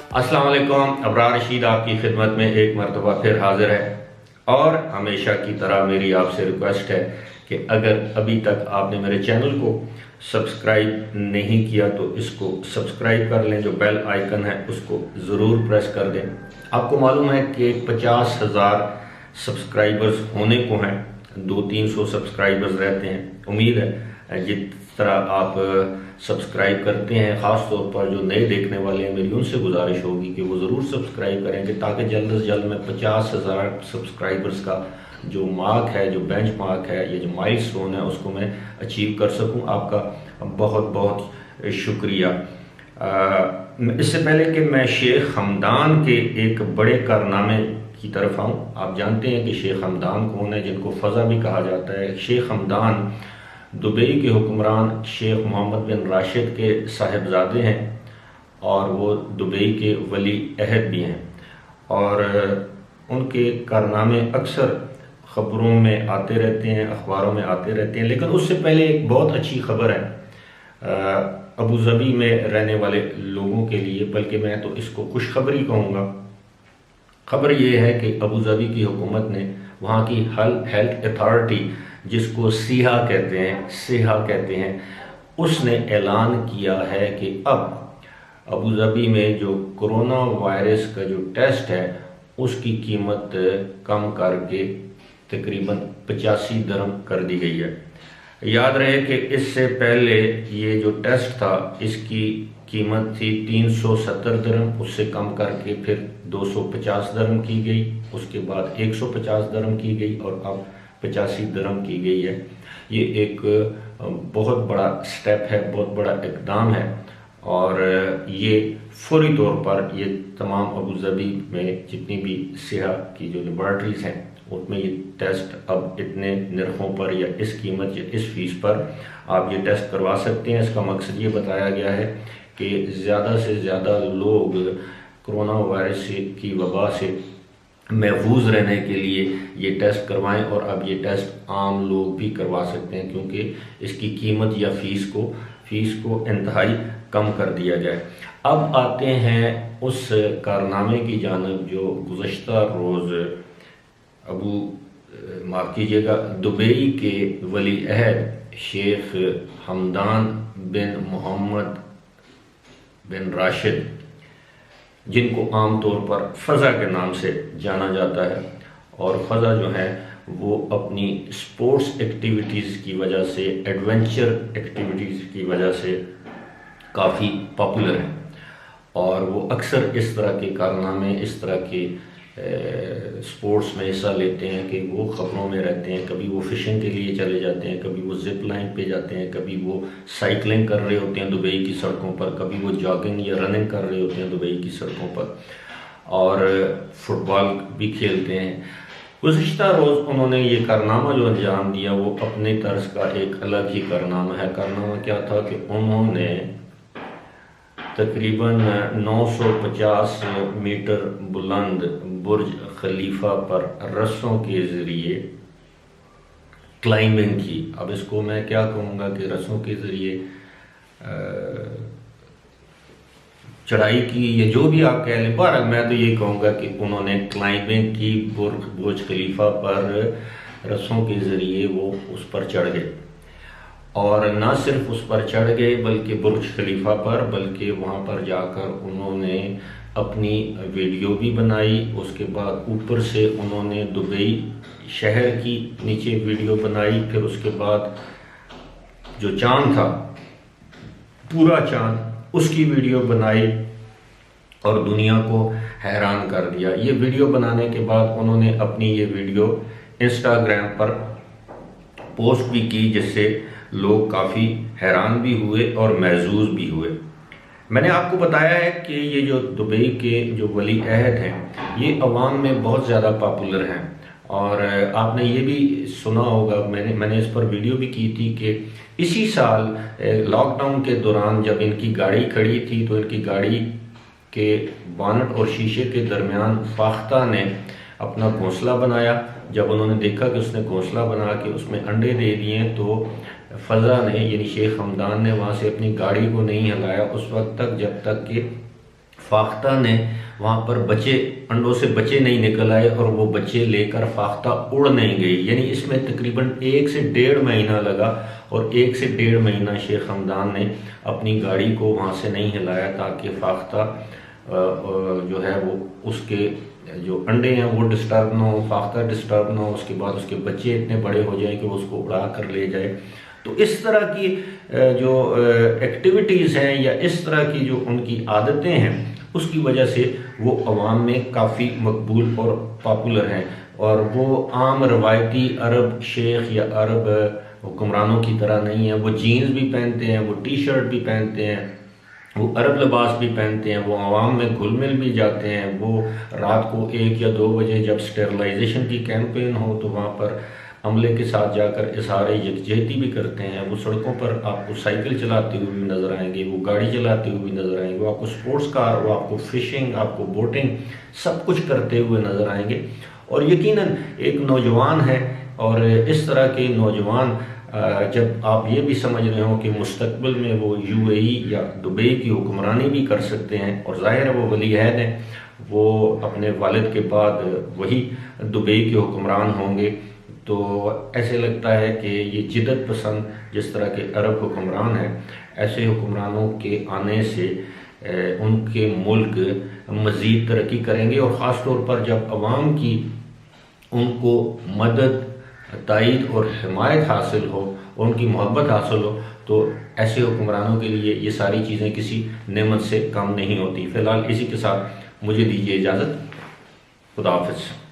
अस्सलाम वालेकुम। अबरार रशीद आपकी खिदमत में एक मरतबा फिर हाजिर है और हमेशा की तरह मेरी आपसे रिक्वेस्ट है कि अगर अभी तक आपने मेरे चैनल को सब्सक्राइब नहीं किया तो इसको सब्सक्राइब कर लें। जो बेल आइकन है उसको ज़रूर प्रेस कर दें। आपको मालूम है कि 50,000 सब्सक्राइबर्स होने को हैं, 200-300 सब्सक्राइबर्स रहते हैं। उम्मीद है जिस तरह आप सब्सक्राइब करते हैं, ख़ास तौर पर जो नए देखने वाले हैं, मेरी उनसे गुजारिश होगी कि वो ज़रूर सब्सक्राइब करेंगे ताकि जल्द से जल्द मैं 50,000 सब्सक्राइबर्स का जो मार्क है, जो बेंच मार्क है, ये जो माइलस्टोन है, उसको मैं अचीव कर सकूं। आपका बहुत बहुत शुक्रिया। इससे पहले कि मैं शेख हमदान के एक बड़े कारनामे की तरफ आऊँ, आप जानते हैं कि शेख हमदान कौन है, जिनको फ़ज़ा भी कहा जाता है। शेख हमदान दुबई के हुक्मरान शेख मोहम्मद बिन राशिद के साहिबजादे हैं और वो दुबई के वली अहद भी हैं और उनके कारनामे अक्सर ख़बरों में आते रहते हैं, अखबारों में आते रहते हैं। लेकिन उससे पहले एक बहुत अच्छी खबर है अबू धाबी में रहने वाले लोगों के लिए, बल्कि मैं तो इसको खुशखबरी कहूँगा। खबर ये है कि अबू धाबी की हुकूमत ने वहाँ की हेल्थ अथॉरिटी, जिसको सिहा कहते हैं, उसने ऐलान किया है कि अब अबू धाबी में जो कोरोना वायरस का जो टेस्ट है उसकी कीमत कम करके तकरीबन 85 दिरहम कर दी गई है। याद रहे कि इससे पहले ये जो टेस्ट था इसकी कीमत थी 370 दिरहम, उससे कम करके फिर 250 दिरहम की गई, उसके बाद 150 दिरहम की गई और अब 85 दिरहम की गई है। ये एक बहुत बड़ा स्टेप है, बहुत बड़ा इकदाम है और ये फौरी तौर पर ये तमाम अबू धाबी में जितनी भी सिहा की जो लेबॉर्ट्रीज़ हैं उसमें ये टेस्ट अब इतने निर्खों पर या इस कीमत या इस फीस पर आप ये टेस्ट करवा सकते हैं। इसका मकसद ये बताया गया है कि ज़्यादा से ज़्यादा लोग कोरोना वायरस की वबा से महफूज रहने के लिए ये टेस्ट करवाएं और अब ये टेस्ट आम लोग भी करवा सकते हैं क्योंकि इसकी कीमत या फीस को इंतहाई कम कर दिया जाए। अब आते हैं उस कारनामे की जानिब जो गुज़श्ता रोज़ माफ़ कीजिएगा, दुबई के वली अहद शेख हमदान बिन मोहम्मद बिन राशिद, जिनको आम तौर पर फ़ज़ा के नाम से जाना जाता है, और फ़ज़ा जो है वो अपनी स्पोर्ट्स एक्टिविटीज़ की वजह से, एडवेंचर एक्टिविटीज़ की वजह से काफ़ी पॉपुलर है और वो अक्सर इस तरह के कारनामे, इस तरह के स्पोर्ट्स में हिस्सा लेते हैं कि वो ख़बरों में रहते हैं। कभी वो फ़िशिंग के लिए चले जाते हैं, कभी वो ज़िप लाइन पे जाते हैं, कभी वो साइकिलिंग कर रहे होते हैं दुबई की सड़कों पर, कभी वो जॉगिंग या रनिंग कर रहे होते हैं दुबई की सड़कों पर, और फुटबॉल भी खेलते हैं। गुज़श्ता रोज़ उन्होंने ये कारनामा जो अंजाम दिया वो अपने तर्ज का एक अलग ही कारनामा है। कारनामा क्या था कि उन्होंने तकरीबन 950 मीटर बुलंद बुर्ज खलीफा पर रस्सों के ज़रिए क्लाइंबिंग की। अब इसको मैं क्या कहूँगा कि रस्सों के ज़रिए चढ़ाई की या जो भी आप कह लें, पर मैं तो ये कहूँगा कि उन्होंने क्लाइंबिंग की। बुर्ज खलीफा पर रस्सों के ज़रिए वो उस पर चढ़ गए और ना सिर्फ उस पर चढ़ गए बल्कि बुर्ज खलीफा पर, बल्कि वहाँ पर जाकर उन्होंने अपनी वीडियो भी बनाई। उसके बाद ऊपर से उन्होंने दुबई शहर की नीचे वीडियो बनाई। फिर उसके बाद जो चांद था, पूरा चांद, उसकी वीडियो बनाई और दुनिया को हैरान कर दिया। ये वीडियो बनाने के बाद उन्होंने अपनी ये वीडियो इंस्टाग्राम पर पोस्ट भी की, जिससे लोग काफ़ी हैरान भी हुए और महजूज भी हुए। मैंने आपको बताया है कि ये जो दुबई के जो वली अहद हैं ये अवाम में बहुत ज़्यादा पॉपुलर हैं और आपने ये भी सुना होगा, मैंने इस पर वीडियो भी की थी कि इसी साल लॉकडाउन के दौरान जब इनकी गाड़ी खड़ी थी तो इनकी गाड़ी के बोनट और शीशे के दरमियान फाख्ता ने अपना घोंसला बनाया। जब उन्होंने देखा कि उसने घोंसला बना के उसमें अंडे दे दिए तो फ़ज़ा ने, यानी शेख हमदान ने, वहाँ से अपनी गाड़ी को नहीं हिलाया उस वक्त तक जब तक कि फाख्ता ने वहाँ पर बच्चे, अंडों से बच्चे नहीं निकल आए और वो बच्चे लेकर फाख्ता उड़ नहीं गई। यानी इसमें तकरीबन 1 से 1.5 महीना लगा और 1 से 1.5 महीना शेख हमदान ने अपनी गाड़ी को वहाँ से नहीं हिलाया ताकि फाख्ता जो है वो उसके जो अंडे हैं वो डिस्टर्ब ना हो, फाख्ता डिस्टर्ब ना हो, उसके बाद उसके बच्चे इतने बड़े हो जाएं कि वो उसको उड़ा कर ले जाए। तो इस तरह की जो एक्टिविटीज़ हैं या इस तरह की जो उनकी आदतें हैं उसकी वजह से वो अवाम में काफ़ी मकबूल और पॉपुलर हैं। और वो आम रवायती अरब शेख या अरब हुक्मरानों की तरह नहीं है। वो जीन्स भी पहनते हैं, वो टी शर्ट भी पहनते हैं, वो अरब लिबास भी पहनते हैं, वो आवाम में घुल मिल भी जाते हैं। वो रात को 1 या 2 बजे जब स्टेरलाइजेशन की कैंपेन हो तो वहाँ पर अमले के साथ जाकर इशारे यकजहती भी करते हैं। वो सड़कों पर आपको साइकिल चलाते हुए भी नज़र आएंगे, वो गाड़ी चलाते हुए भी नज़र आएंगे, वो आपको स्पोर्ट्स कार, वो आपको फिशिंग, आपको बोटिंग, सब कुछ करते हुए नज़र आएंगे। और यकीनन एक नौजवान है और इस तरह के नौजवान जब आप ये भी समझ रहे हो कि मुस्तकबिल में वो यूएई या दुबई की हुक्मरानी भी कर सकते हैं और ज़ाहिर है वो वली अहद हैं, वो अपने वालिद के बाद वही दुबई के हुक्मरान होंगे। तो ऐसे लगता है कि ये जिद्दत पसंद जिस तरह के अरब हुक्मरान हैं, ऐसे हुक्मरानों के आने से उनके मुल्क मज़ीद तरक्की करेंगे। और ख़ास तौर पर जब अवाम की उनको मदद, तायद और हिमायत हासिल हो और उनकी मोहब्बत हासिल हो तो ऐसे हुक्मरानों के लिए ये सारी चीज़ें किसी नेमत से कम नहीं होती। फ़िलहाल इसी के साथ मुझे दीजिए इजाज़त। खुदा हाफ़िज़।